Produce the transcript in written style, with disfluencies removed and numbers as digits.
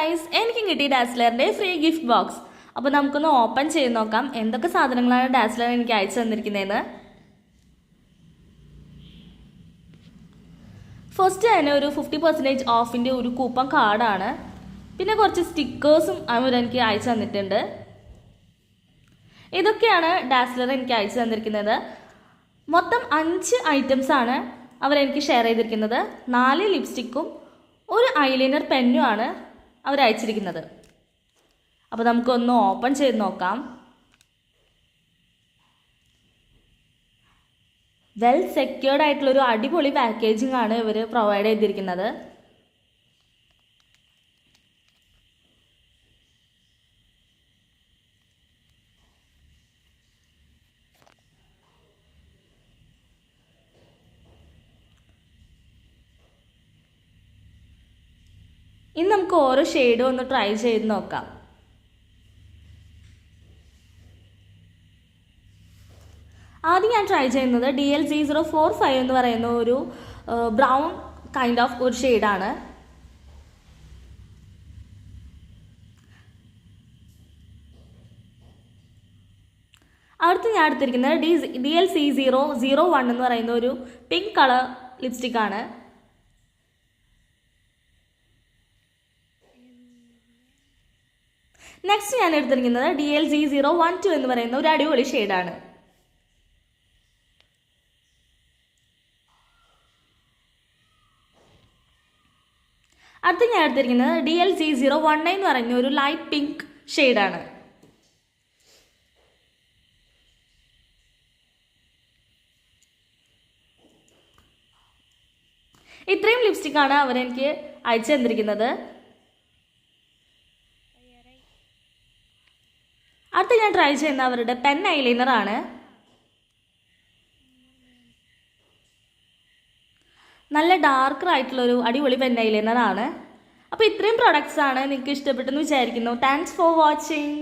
Guys, എനിക്കും കിട്ടി ഡാസ്ലറിൻ്റെ free gift box. അപ്പോൾ നമുക്കൊന്ന് ഓപ്പൺ ചെയ്ത് നോക്കാം എന്തൊക്കെ സാധനങ്ങളാണ് ഡാസ്ലർ എനിക്ക് അയച്ചു തന്നിരിക്കുന്നതെന്ന്. ഫസ്റ്റ് തന്നെ ഒരു 50% ഓഫിൻ്റെ ഒരു കൂപ്പൺ കാർഡാണ്. പിന്നെ കുറച്ച് സ്റ്റിക്കേഴ്സും അവരെനിക്ക് അയച്ചു തന്നിട്ടുണ്ട്. ഇതൊക്കെയാണ് ഡാസ്ലർ എനിക്ക് അയച്ചു തന്നിരിക്കുന്നത്. മൊത്തം 5 ഐറ്റംസാണ് അവരെനിക്ക് ഷെയർ ചെയ്തിരിക്കുന്നത്. 4 ലിപ്സ്റ്റിക്കും ഒരു ഐലൈനർ പെന്നുമാണ് അവർ അയച്ചിരിക്കുന്നത്. അപ്പോൾ നമുക്കൊന്ന് ഓപ്പൺ ചെയ്ത് നോക്കാം. വെൽ സെക്യൂർഡ് ആയിട്ടുള്ളൊരു അടിപൊളി പാക്കേജിംഗ് ആണ് ഇവർ പ്രൊവൈഡ് ചെയ്തിരിക്കുന്നത്. ഇനി നമുക്ക് ഓരോ ഷെയ്ഡും ഒന്ന് ട്രൈ ചെയ്ത് നോക്കാം. ആദ്യം ഞാൻ ട്രൈ ചെയ്യുന്നത് DL0045 എന്ന് പറയുന്ന ഒരു ബ്രൗൺ കൈൻഡ് ഓഫ് ഒരു ഷെയ്ഡാണ്. അടുത്ത് ഞാൻ എടുത്തിരിക്കുന്നത് DLC001 എന്ന് പറയുന്ന ഒരു പിങ്ക് കളർ ലിപ്സ്റ്റിക്കാണ്. നെക്സ്റ്റ് ഞാൻ എടുത്തിരിക്കുന്നത് DLG012 എന്ന് പറയുന്ന ഒരു അടിപൊളി ഷെയ്ഡാണ്. അടുത്ത് ഞാൻ എടുത്തിരിക്കുന്നത് DLG019 എന്ന് പറയുന്ന ഒരു ലൈറ്റ് പിങ്ക് ഷെയ്ഡാണ്. ഇത്രയും ലിപ്സ്റ്റിക്കാണ് അവരെനിക്ക് അയച്ചു തന്നിരിക്കുന്നത്. അടുത്ത ഞാൻ ട്രൈ ചെയ്യുന്ന അവരുടെ പെൻ ഐലൈനർ ആണ്. നല്ല ഡാർക്കർ ആയിട്ടുള്ളൊരു അടിപൊളി പെൻ ഐലൈനർ ആണ്. അപ്പോൾ ഇത്രയും പ്രൊഡക്ട്സ് ആണ് നിങ്ങൾക്ക് ഇഷ്ടപ്പെട്ടെന്ന് വിചാരിക്കുന്നു. Thanks for watching.